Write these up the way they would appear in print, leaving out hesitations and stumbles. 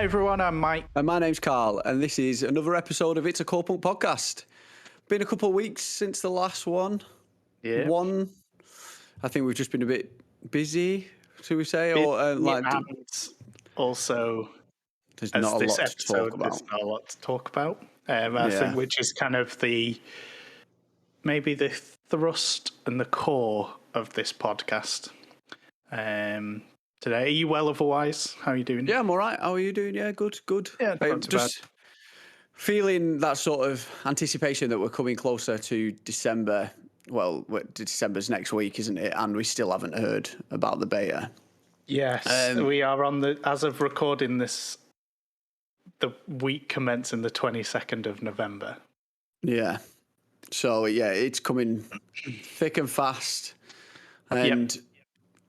everyone, I'm Mike. And my name's Carl, and this is another episode of It's a Corepunk Podcast. Been a couple of weeks since the last one. Yeah. I think we've just been a bit busy, should we say? And also, there's as not a this lot to episode, talk about. there's not a lot to talk about. I think which is kind of maybe the thrust and the core of this podcast. Today, are you well otherwise? How are you doing? Yeah, I'm all right. How are you doing? Yeah, good. Yeah, not too bad. Feeling that sort of anticipation that we're coming closer to December. Well, December's next week, isn't it? And we still haven't heard about the beta. Yes, we are as of recording this, the week commencing the 22nd of November. Yeah. So, yeah, it's coming thick and fast. And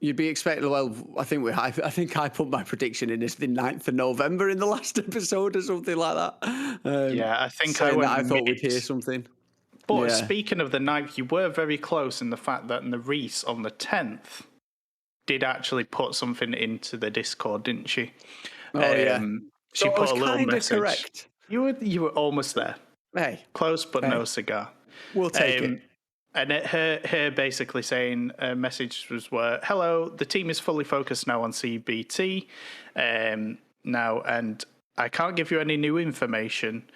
you'd be expecting, well, I think I put my prediction in as the 9th of November in the last episode or something like that. I think I thought we'd hear something. But speaking of the 9th, you were very close in the fact that Nerys on the 10th did actually put something into the Discord, didn't she? Oh, yeah. She put a little message. Correct. You were almost there. Hey. Close, but no cigar. We'll take it. And her basically saying messages were, hello, the team is fully focused now on CBT now, and I can't give you any new information,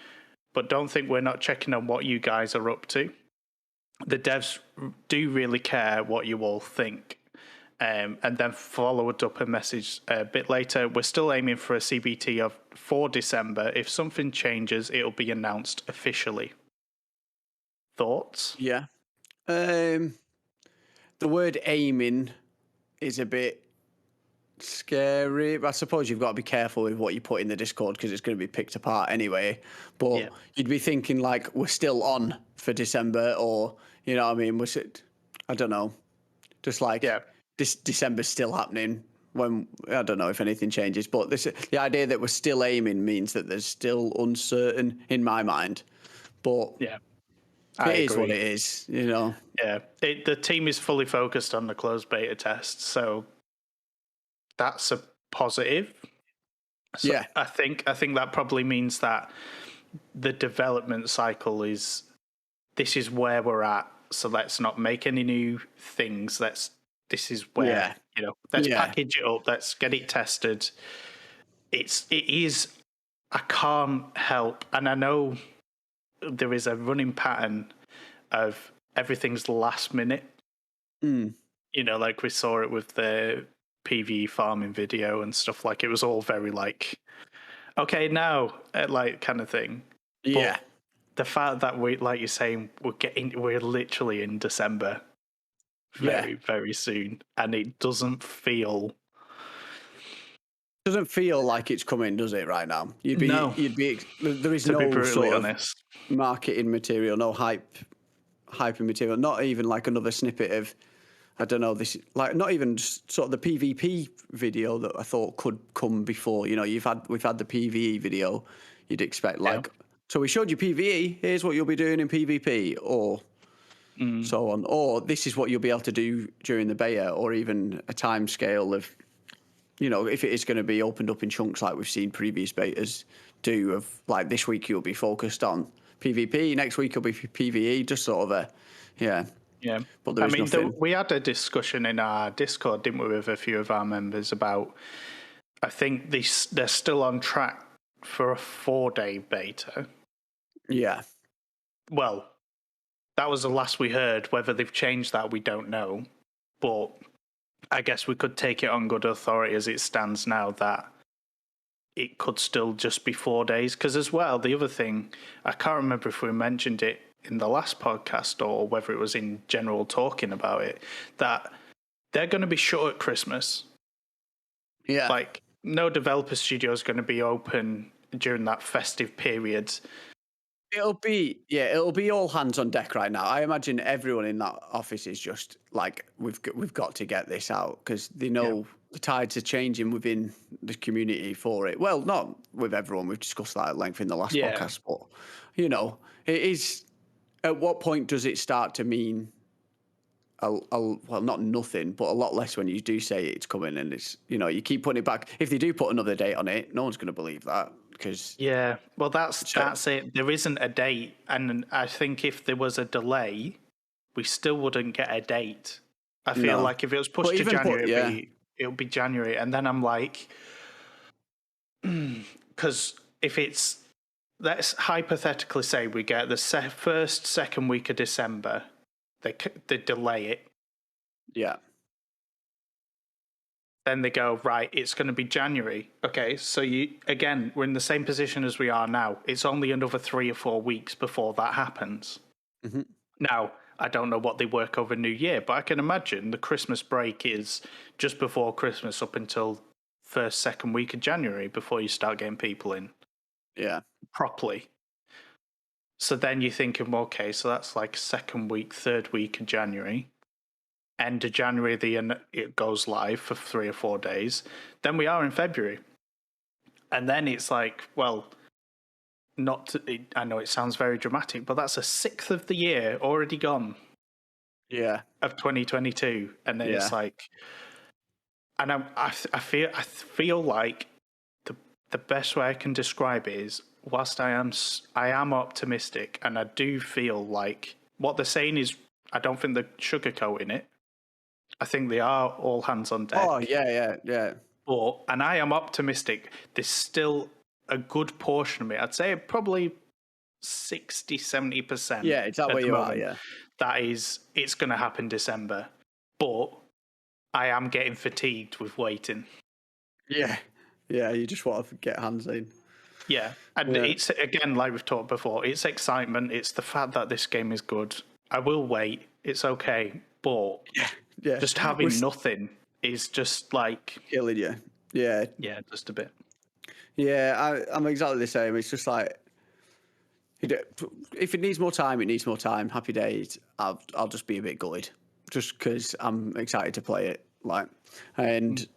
but don't think we're not checking on what you guys are up to. The devs do really care what you all think. And then followed up a message a bit later, we're still aiming for a CBT for December. If something changes, it'll be announced officially. Thoughts? Yeah. The word aiming is a bit scary. I suppose you've got to be careful with what you put in the Discord because it's going to be picked apart anyway. But you'd be thinking like we're still on for December, or you know what I mean? I don't know. Just like this December's still happening. When I don't know if anything changes, but the idea that we're still aiming means that there's still uncertain in my mind. But it is what it is, you know. Yeah, the team is fully focused on the closed beta test, so that's a positive. So I think that probably means that the development cycle this is where we're at. So let's not make any new things. This is where let's package it up. Let's get it tested. It is. I can't help, and I know there is a running pattern of everything's last minute. You know, like we saw it with the PvE farming video and stuff. Like it was all very like, okay, now, like kind of thing. Yeah. But the fact that like you're saying, we're literally in December very, very soon, and it doesn't feel like it's coming, does it? Right now, there is no sort of marketing material, no hyping material, not even like another snippet of, I don't know, this, like not even just sort of the PvP video that I thought could come before. You know, we've had the PvE video. You'd expect so we showed you PvE. Here's what you'll be doing in PvP, or so on, or this is what you'll be able to do during the beta, or even a time scale of, you know, if it is going to be opened up in chunks like we've seen previous betas do, of like this week you'll be focused on PvP, next week will be PvE, just sort of Yeah. But I mean, we had a discussion in our Discord, didn't we, with a few of our members about, I think they're still on track for a 4-day beta. Yeah. Well, that was the last we heard. Whether they've changed that, we don't know. But I guess we could take it on good authority as it stands now that it could still just be 4 days. Because as well, the other thing, I can't remember if we mentioned it in the last podcast or whether it was in general talking about it, that they're going to be shut at Christmas. Yeah. Like, no developer studio is going to be open during that festive period. It'll be all hands on deck right now. I imagine everyone in that office is just like, we've got to get this out, because they know the tides are changing within the community for it. Well, not with everyone. We've discussed that at length in the last podcast, but you know, it is. At what point does it start to mean well, not nothing, but a lot less when you do say it's coming, and it's, you know, you keep putting it back. If they do put another date on it, no one's going to believe that, because well, that's it. There isn't a date, and I think if there was a delay, we still wouldn't get a date. I feel like if it was pushed to January, it would be January, and then I'm like, because if it's, let's hypothetically say we get the second week of December, they delay it. Yeah. Then they go, right, it's going to be January. Okay, so we're in the same position as we are now. It's only another 3 or 4 weeks before that happens. Mm-hmm. Now, I don't know what they work over New Year, but I can imagine the Christmas break is just before Christmas up until first, second week of January before you start getting people in. Yeah. Properly. So then you're thinking, okay, so that's like second week, third week of January. End of January, it goes live for 3 or 4 days. Then we are in February. And then it's like, well, I know it sounds very dramatic, but that's a sixth of the year already gone. Yeah. Of 2022. And then it's like, and I feel like the best way I can describe it is, whilst I am optimistic, and I do feel like what they're saying is, I don't think they're sugarcoating it. I think they are all hands on deck. Oh, yeah. And I am optimistic. There's still a good portion of it. I'd say probably 60, 70%. Yeah, it's that way you are, yeah. That is, it's going to happen December. But I am getting fatigued with waiting. Yeah, you just want to get hands in. Yeah, and it's, again, like we've talked before, it's excitement. It's the fact that this game is good. I will wait. It's okay. But just having nothing is just like... killing you. Yeah. Yeah, just a bit. Yeah, I'm exactly the same. It's just like, if it needs more time, it needs more time. Happy days. I'll just be a bit gutted, just because I'm excited to play it. And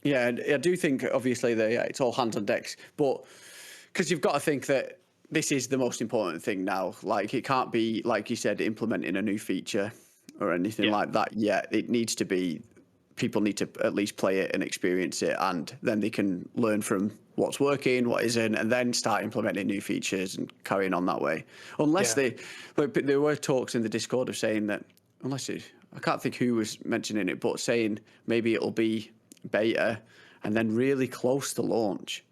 I do think obviously that it's all hands on decks, but because you've got to think that this is the most important thing now. Like, it can't be, like you said, implementing a new feature or anything like that yet. It needs to be, people need to at least play it and experience it, and then they can learn from what's working, what isn't, and then start implementing new features and carrying on that way. Unless there were talks in the Discord of saying that, I can't think who was mentioning it, but saying maybe it'll be beta and then really close to launch.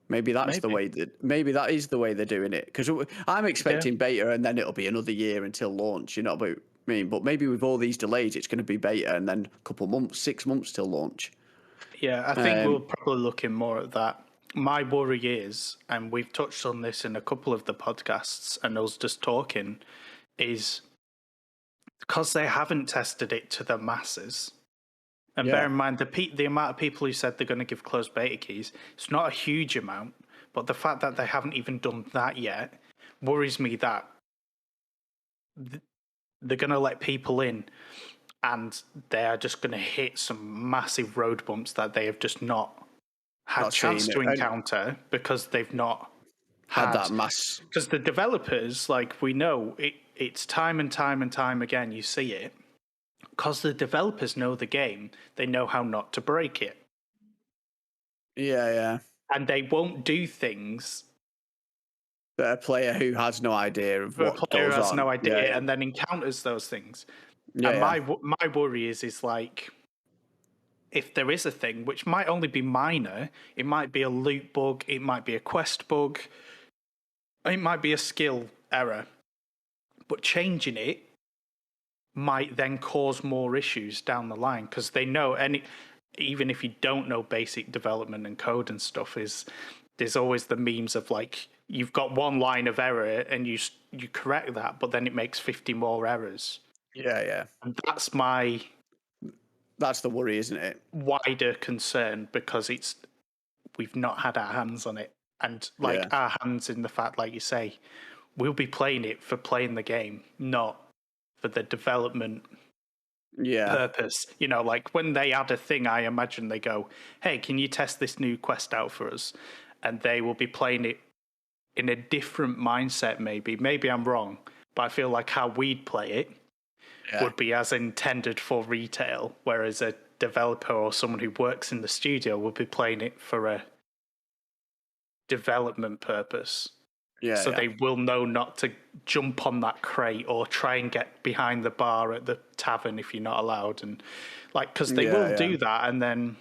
Maybe that is the way they're doing it, because I'm expecting beta and then it'll be another year until launch. You know what I mean? But maybe with all these delays, it's going to be beta and then a couple months, 6 months till launch. Yeah, I think we're probably looking more at that. My worry is, and we've touched on this in a couple of the podcasts and us just talking, is because they haven't tested it to the masses. And bear in mind, the amount of people who said they're going to give closed beta keys, it's not a huge amount, but the fact that they haven't even done that yet worries me that they're going to let people in and they are just going to hit some massive road bumps that they have just not had a chance to encounter because they've not had that mass. Because the developers, like, we know, it's time and time and time again, you see it. Because the developers know the game, they know how not to break it. Yeah. And they won't do things that a player who has no idea of what goes on. A player has no idea and then encounters those things. And my worry is like, if there is a thing, which might only be minor, it might be a loot bug, it might be a quest bug, it might be a skill error, but changing it might then cause more issues down the line, because they know even if you don't know basic development and code and stuff, there's always the memes of like, you've got one line of error and you correct that, but then it makes 50 more errors. Yeah. And that's the worry, isn't it? Wider concern, because we've not had our hands on it, and our hands in the fact, like you say, we'll be playing it for playing the game, not for the development purpose. You know, like when they add a thing, I imagine they go, hey, can you test this new quest out for us? And they will be playing it in a different mindset, maybe I'm wrong, but I feel like how we'd play it would be as intended for retail, whereas a developer or someone who works in the studio would be playing it for a development purpose. So they will know not to jump on that crate or try and get behind the bar at the tavern if you're not allowed, and because they will do that. And then,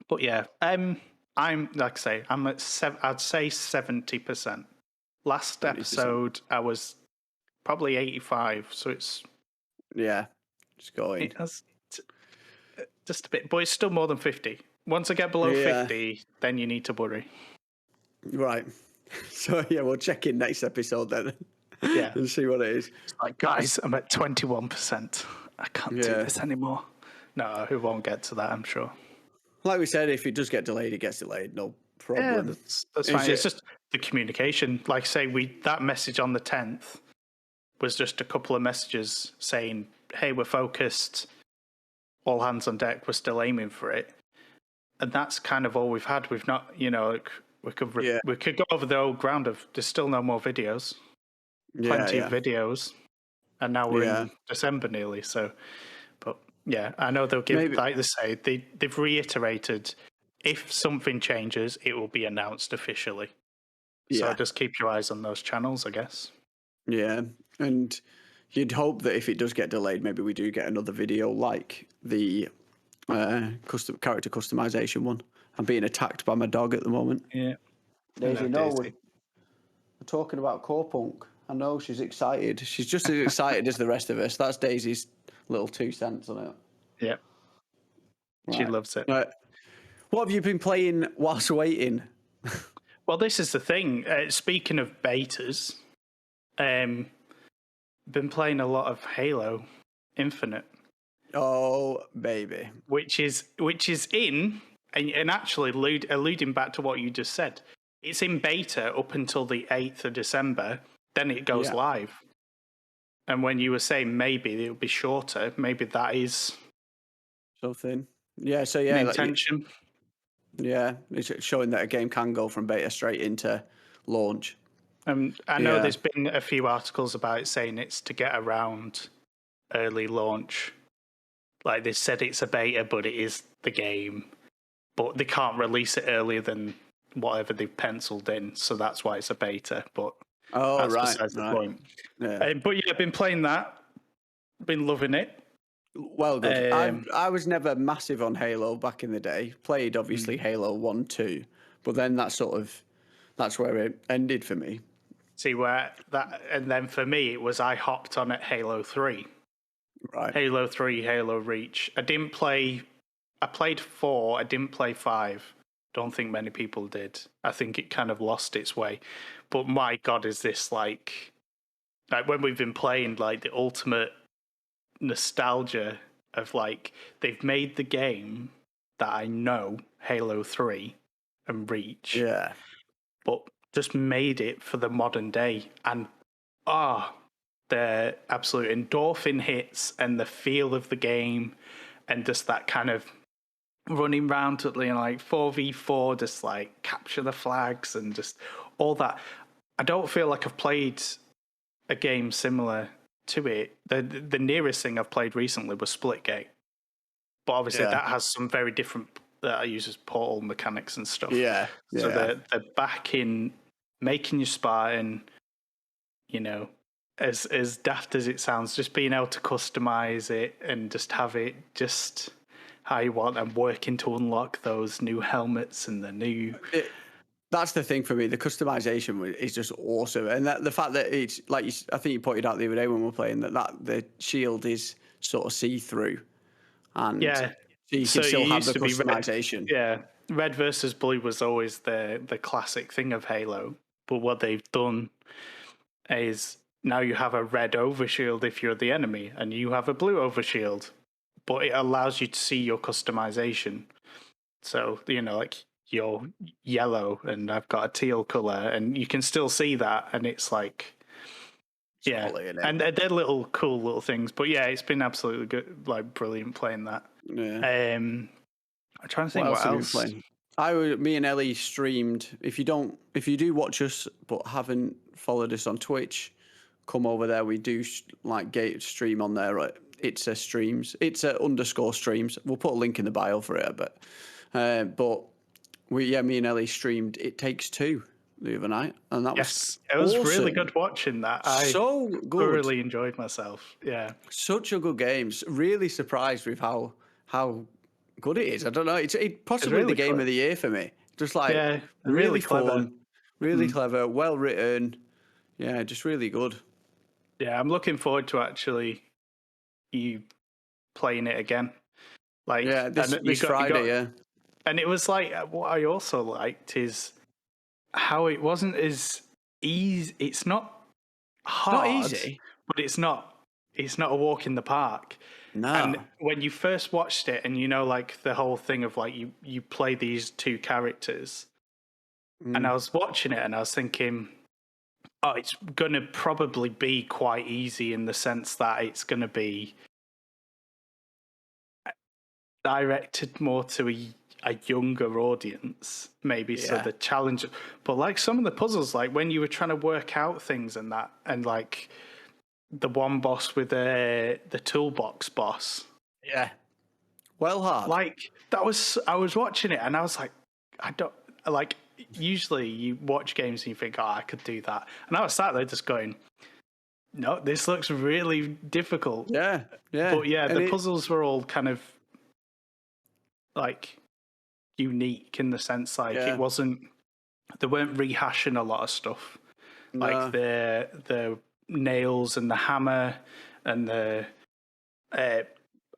but I'm like I say, I'm at I'd say 70%. Last 70%. Episode I was probably 85, so it's it's going. It has just a bit, but it's still more than 50. Once I get below 50, then you need to worry. Right. So we'll check in next episode then. And see what it is. It's like, guys, I'm at 21%. I can't do this anymore. No, who won't get to that, I'm sure. Like we said, if it does get delayed, it gets delayed. No problem. Yeah, that's fine. It's just the communication. Like I say, that message on the 10th was just a couple of messages saying, hey, we're focused, all hands on deck, we're still aiming for it. And that's kind of all we've had. We've not, we could go over the old ground of there's still no more videos. Plenty of videos. And now we're in December nearly. So, but I know they'll give, like they say, they've reiterated if something changes, it will be announced officially. So just keep your eyes on those channels, I guess. Yeah. And you'd hope that if it does get delayed, maybe we do get another video like the character customization one. I'm being attacked by my dog at the moment. Yeah. Daisy, we're talking about Corepunk. I know she's excited. She's just as excited as the rest of us. That's Daisy's little 2 cents on it. Yeah. Right. She loves it. Right. What have you been playing whilst waiting? Well, this is the thing. Speaking of betas, been playing a lot of Halo Infinite. Oh, baby. Which is in, and actually alluding back to what you just said, it's in beta up until the 8th of December, then it goes live. And when you were saying maybe it'll be shorter, maybe that is something. Yeah, so the intention. It's showing that a game can go from beta straight into launch. I know there's been a few articles about it saying it's to get around early launch. Like they said it's a beta, but it is the game. But they can't release it earlier than whatever they've penciled in, so that's why it's a beta. But that's besides the point. Yeah. But I've been playing that. Been loving it. Well, good. I was never massive on Halo back in the day. Played obviously Halo 1, 2, but then that's where it ended for me. See and then for me it was I hopped on at Halo 3. Right. Halo 3, Halo Reach. I played 4, I didn't play 5. Don't think many people did. I think it kind of lost its way. But my God, is this like when we've been playing, like the ultimate nostalgia of like, they've made the game that I know, Halo 3 and Reach. Yeah. But just made it for the modern day. And the absolute endorphin hits and the feel of the game and just that kind of running around to like 4v4, just like capture the flags and just all that. I don't feel like I've played a game similar to it. The nearest thing I've played recently was Splitgate. But obviously that has some very different, that uses portal mechanics and stuff. Yeah. So they're back in making your Spartan, as daft as it sounds, just being able to customize it and just have it just how you want and working to unlock those new helmets and the new... That's the thing for me. The customization is just awesome. And the fact that it's, like I think you pointed out the other day when we were playing, that the shield is sort of see-through. And so you can still have the customization. Red versus blue was always the classic thing of Halo. But what they've done is now you have a red overshield if you're the enemy, and you have a blue overshield. But it allows you to see your customization. So, like you're yellow and I've got a teal color, and you can still see that. And it's like, and they're cool little things. But it's been absolutely good, like brilliant playing that. Yeah. I'm trying to think what else. Me and Ellie streamed. If you do watch us but haven't followed us on Twitch, come over there. We do like stream on there It's a streams. It's a _ streams. We'll put a link in the bio for it. But me and Ellie streamed It Takes Two the other night, and that was it was awesome. really good watching that. So good. Thoroughly enjoyed myself. Yeah, such a good game. Really surprised with how good it is. I don't know. It's possibly really the game of the year for me. Just like really fun, really clever, well written. Yeah, just really good. Yeah, I'm looking forward to actually you playing it again. Like this Friday. And it was like what I also liked is how it wasn't as easy. It's not hard, not easy, but it's not a walk in the park. No. And when you first watched it, and like the whole thing of like you play these two characters, and I was watching it and I was thinking, oh, it's going to probably be quite easy in the sense that it's going to be directed more to a younger audience, maybe. So the challenge, but like some of the puzzles, like when you were trying to work out things and that, and like the one boss with the toolbox boss, well hard. Like that was, I was watching it and I was like, I don't like. Usually you watch games and you think, oh, I could do that, and I was sat there just going, no, this looks really difficult. Yeah. But the puzzles were all kind of like unique in the sense like it wasn't, they weren't rehashing a lot of stuff. Like the nails and the hammer and the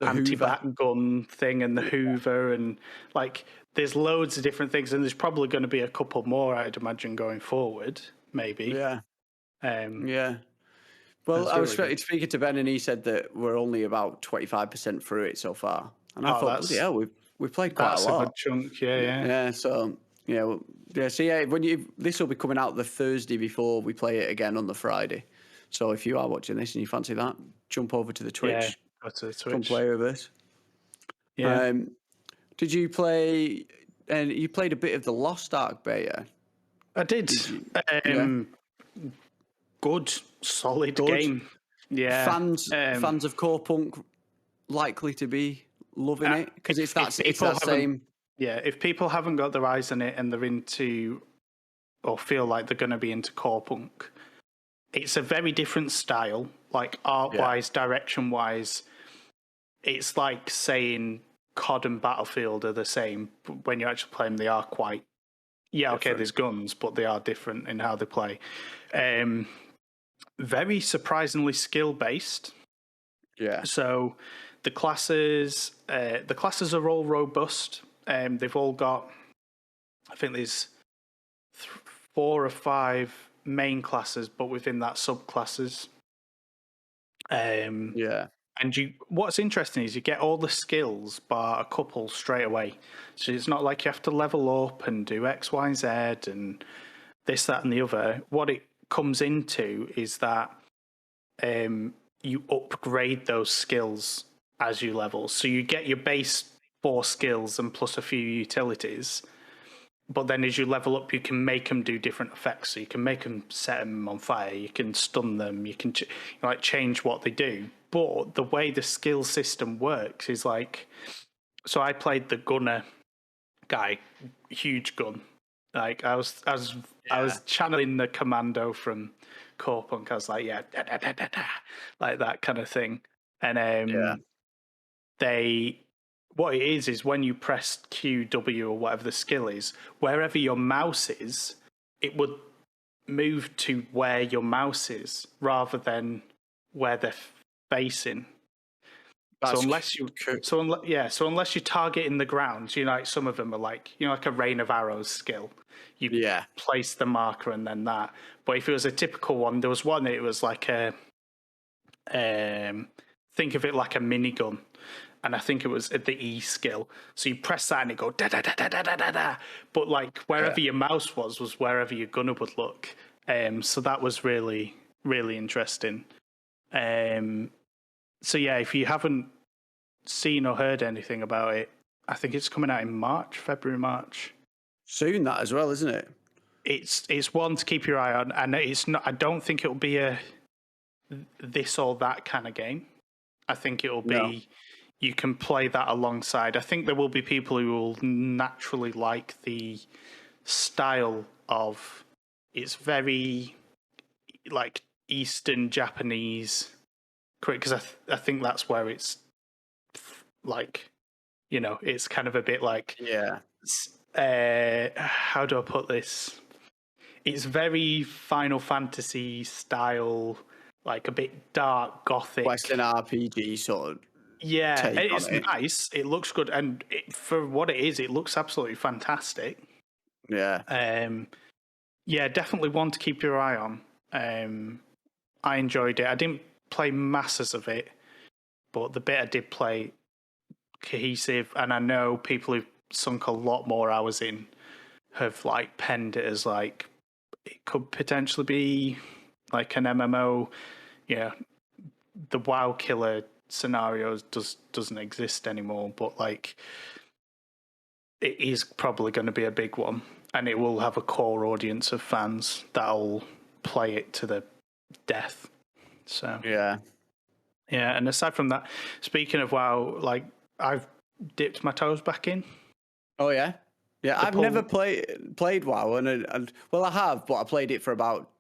anti-back gun thing and the Hoover, and like there's loads of different things, and there's probably going to be a couple more, I'd imagine, going forward, maybe. Well, I was speaking to Ben, and he said that we're only about 25% through it so far, and I thought, we've played quite a lot. That's a good chunk, yeah. So this will be coming out the Thursday before we play it again on the Friday. So if you are watching this and you fancy that, jump over to the Twitch. Yeah, go to the Twitch. Come play with us. Yeah. Did you play? And you played a bit of the Lost Ark beta. I did. Good, solid game. Yeah. Fans of Corepunk likely to be loving it because it's that same. Yeah, if people haven't got their eyes on it and they're into, or feel like they're going to be into Corepunk, it's a very different style, like art-wise, direction-wise. It's like saying COD and Battlefield are the same, but when you actually play them, they are quite... Yeah, okay, there's guns, but they are different in how they play. Very surprisingly skill-based. Yeah. So the classes are all robust. They've all got, I think there's 4 or 5 main classes, but within that subclasses. And what's interesting is you get all the skills bar a couple straight away. So it's not like you have to level up and do X, Y, Z and this, that, and the other. What it comes into is that you upgrade those skills as you level. So you get your base 4 skills and plus a few utilities. But then as you level up, you can make them do different effects. So you can make them set them on fire. You can stun them. You can change what they do. But the way the skill system works is like... So I played the gunner guy, huge gun. Like I was channeling the commando from Corepunk. I was like, like that kind of thing. And what it is when you press Q, W, or whatever the skill is, wherever your mouse is, it would move to where your mouse is rather than where they're facing. So unless you're targeting the ground, like some of them are like, like a rain of arrows skill. You place the marker and then that. But if it was a typical one, there was one, it was like a, think of it like a minigun. And I think it was at the E skill. So you press that and it go da da da da da da da. But like wherever your mouse was wherever your gunner would look. So that was really, really interesting. So yeah, if you haven't seen or heard anything about it, I think it's coming out in February, March. Soon that as well, isn't it? It's one to keep your eye on, and it's not. I don't think it'll be a this or that kind of game. I think it'll be, you can play that alongside. I think there will be people who will naturally like the style of, it's very like Eastern Japanese, because I think that's where it's like, it's kind of a bit like, how do I put this? It's very Final Fantasy style, like a bit dark, gothic. Western RPG sort of. Yeah, it's nice. It looks good. And for what it is, it looks absolutely fantastic. Yeah. Yeah, definitely one to keep your eye on. I enjoyed it. I didn't play masses of it, but the bit I did play, cohesive. And I know people who've sunk a lot more hours in have like penned it as like, it could potentially be like an MMO. Yeah, the WoW killer scenarios doesn't exist anymore, but like it is probably going to be a big one, and it will have a core audience of fans that'll play it to the death. So yeah. And aside from that, speaking of WoW, like I've dipped my toes back in. Oh yeah. I've never played WoW, and well, I have, but I played it for about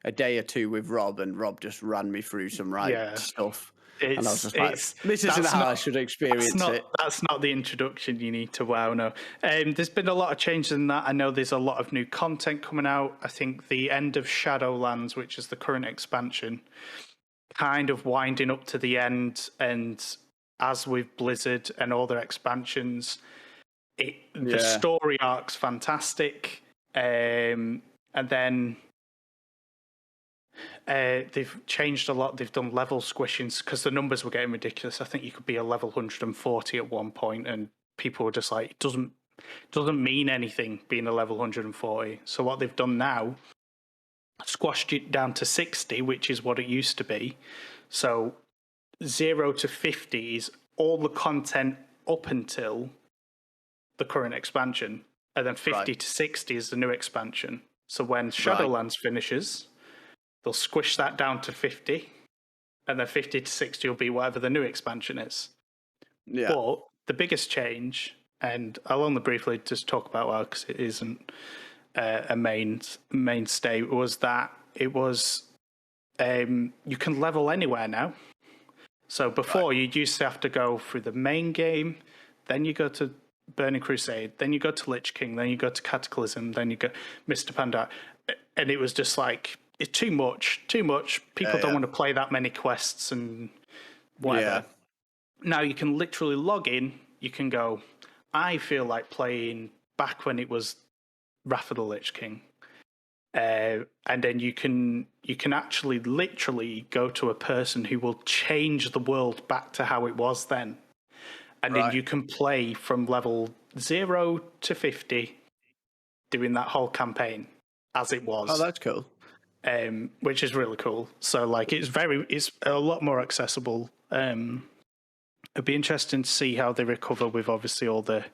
a day or two with Rob, and Rob just ran me through some stuff. And I was just like, this isn't how I should experience it. That's not the introduction you need to WoW, no. There's been a lot of changes in that. I know there's a lot of new content coming out. I think the end of Shadowlands, which is the current expansion, kind of winding up to the end, and as with Blizzard and all their expansions, the story arc's fantastic. And then they've changed a lot. They've done level squishings because the numbers were getting ridiculous. I think you could be a level 140 at one point, and people were just like, it doesn't mean anything being a level 140. So what they've done now, squashed it down to 60, which is what it used to be. So 0 to 50 is all the content up until the current expansion, and then 50 to 60 is the new expansion. So when Shadowlands finishes, they'll squish that down to 50, and then 50 to 60 will be whatever the new expansion is. Yeah. But the biggest change, and I'll only briefly just talk about WoW because it isn't a mainstay, was that it was you can level anywhere now. So before you used to have to go through the main game, then you go to Burning Crusade, then you go to Lich King, then you go to Cataclysm, then you go Mr. Pandar, and it was just like, it's too much. People don't want to play that many quests and whatever. Now you can literally log in, you can go, I feel like playing back when it was Wrath of the Lich King. And then you can actually literally go to a person who will change the world back to how it was then. And then you can play from level 0 to 50 doing that whole campaign as it was. Oh, that's cool. Which is really cool. So like it's a lot more accessible. It'd be interesting to see how they recover with obviously all the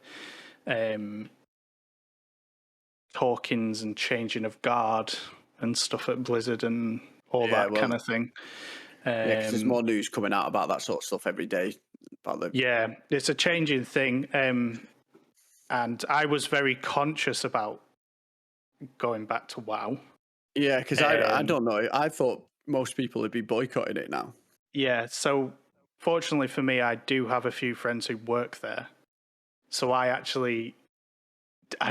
talkings and changing of guard and stuff at Blizzard and all that kind of thing. Because there's more news coming out about that sort of stuff every day. It's a changing thing. And I was very conscious about going back to WoW. Yeah, because I don't know. I thought most people would be boycotting it now. Yeah, so fortunately for me, I do have a few friends who work there. So I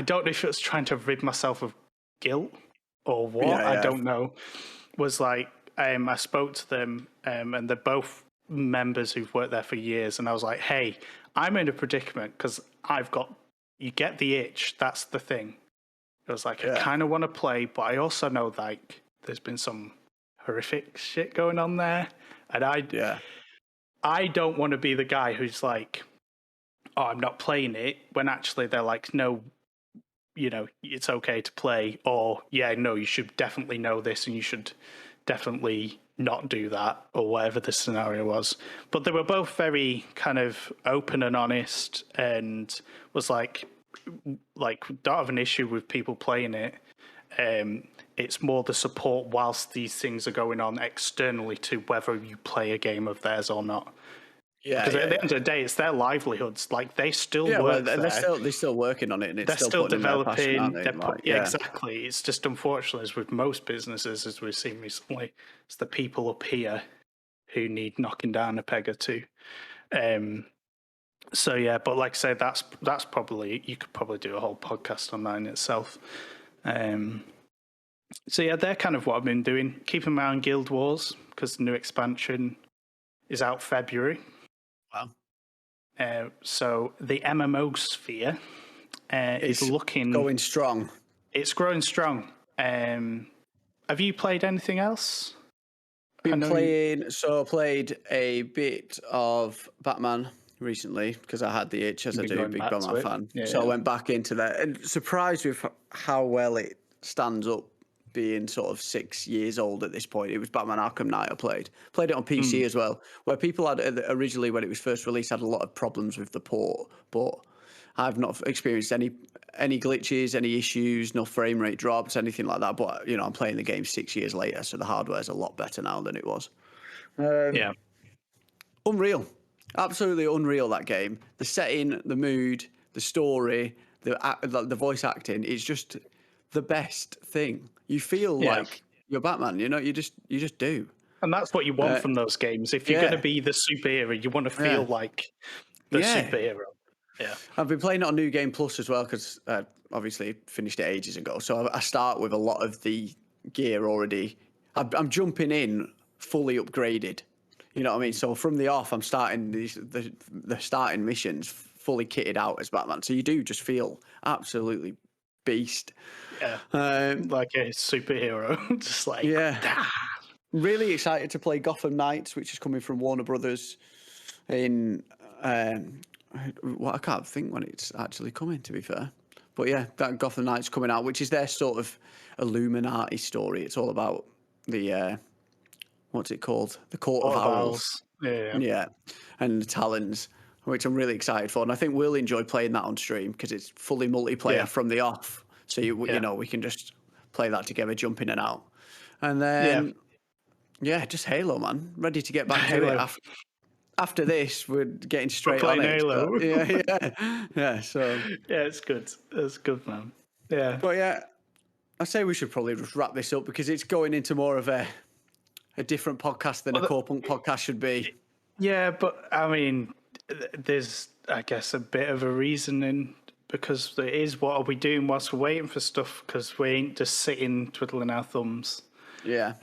don't know if it was trying to rid myself of guilt or what. I don't know. Was like, I spoke to them, and they're both members who've worked there for years. And I was like, hey, I'm in a predicament because you get the itch. That's the thing. It was like, I kind of want to play, but I also know like there's been some horrific shit going on there. And I don't want to be the guy who's like, oh, I'm not playing it, when actually they're like, no, it's okay to play, or no, you should definitely know this and you should definitely not do that, or whatever the scenario was. But they were both very kind of open and honest, and was like don't have an issue with people playing it. It's more the support whilst these things are going on externally to whether you play a game of theirs or not. Yeah, because at the end of the day, it's their livelihoods. Like they still work there. They're still working on it, and they're still developing. Yeah, exactly. It's just unfortunately, as with most businesses, as we've seen recently, it's the people up here who need knocking down a peg or two. So yeah, but like I say, that's probably, you could probably do a whole podcast on that in itself. So yeah, they're kind of what I've been doing. Keeping my eye on Guild Wars because the new expansion is out February. Wow. So the MMO sphere is looking going strong. It's growing strong. Have you played anything else? I played a bit of Batman recently because I had the itch, as I do, big Batman fan. I went back into that and surprised with how well it stands up, being sort of 6 years old at this point. It was Batman Arkham Knight I played it on PC as well, where people had originally, when it was first released, had a lot of problems with the port, but I've not experienced any glitches, any issues, no frame rate drops, anything like that. But I'm playing the game 6 years later, so the hardware's a lot better now than it was. Unreal, absolutely unreal, that game. The setting, the mood, the story, the voice acting is just the best thing. You feel like you're Batman, you just do. And that's what you want from those games. If you're going to be the superhero, you want to feel like the superhero. Yeah, I've been playing it on New Game Plus as well because obviously finished it ages ago. So I start with a lot of the gear already. I'm jumping in fully upgraded. You know what I mean? So from the off, I'm starting the starting missions fully kitted out as Batman. So you do just feel absolutely beast. Yeah, like a superhero. Just like Really excited to play Gotham Knights, which is coming from Warner Brothers in. I can't think when it's actually coming, to be fair. But yeah, that Gotham Knights coming out, which is their sort of Illuminati story. It's all about the, what's it called? The Court of Owls. Yeah. And the Talons, which I'm really excited for. And I think we'll enjoy playing that on stream because it's fully multiplayer from the off. So, we can just play that together, jump in and out. And then, just Halo, man. Ready to get back to it after this. We're getting straight on it. Halo. Yeah. So it's good. It's good, man. Yeah. But yeah, I say we should probably just wrap this up because it's going into more of a different podcast than a Corepunk podcast should be. Yeah, but I mean, there's, I guess, a bit of a reasoning because it is, what are we doing whilst we're waiting for stuff? Because we ain't just sitting twiddling our thumbs. Yeah.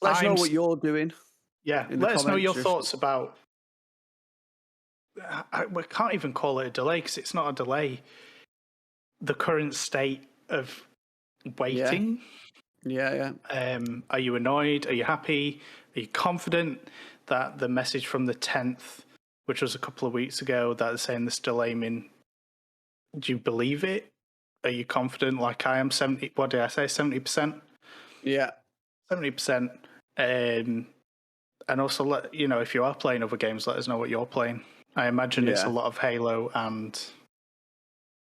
Let us know what you're doing. Yeah, let us know your thoughts about. We can't even call it a delay because it's not a delay. The current state of waiting. Yeah. Are you annoyed? Are you happy? Are you confident that the message from the 10th, which was a couple of weeks ago, that is saying this delay, do you believe it? Are you confident like I am? 70? What did I say? 70%? Yeah. 70%. And also, if you are playing other games, let us know what you're playing. I imagine it's a lot of Halo and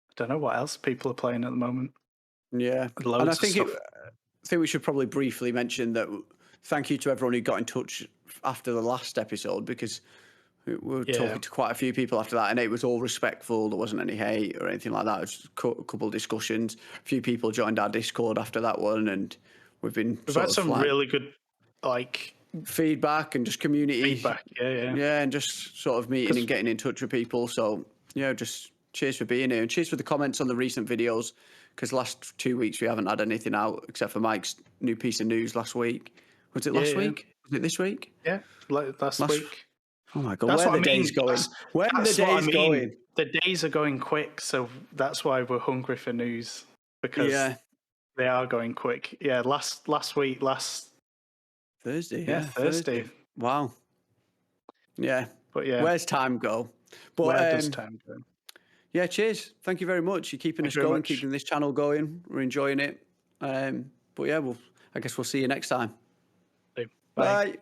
I don't know what else people are playing at the moment. Yeah. And I think we should probably briefly mention that thank you to everyone who got in touch after the last episode because we were talking to quite a few people after that and it was all respectful. There wasn't any hate or anything like that. It was a couple of discussions. A few people joined our Discord after that one and we've had some really good feedback and just community feedback. Yeah, and just sort of meeting and getting in touch with people. So just cheers for being here and cheers for the comments on the recent videos because last 2 weeks we haven't had anything out except for Mike's new piece of news last week. Was it last week? Was it this week? Yeah, last week. Oh my god, where the days going? Where the days going? The days are going quick, so that's why we're hungry for news because they are going quick. Yeah, last Thursday. Yeah, Thursday. Wow. Yeah. But yeah. Where's time go? But, where does time go? Yeah, cheers. Thank you very much. You're keeping us going, keeping this channel going. We're enjoying it. But yeah, I guess we'll see you next time. Bye.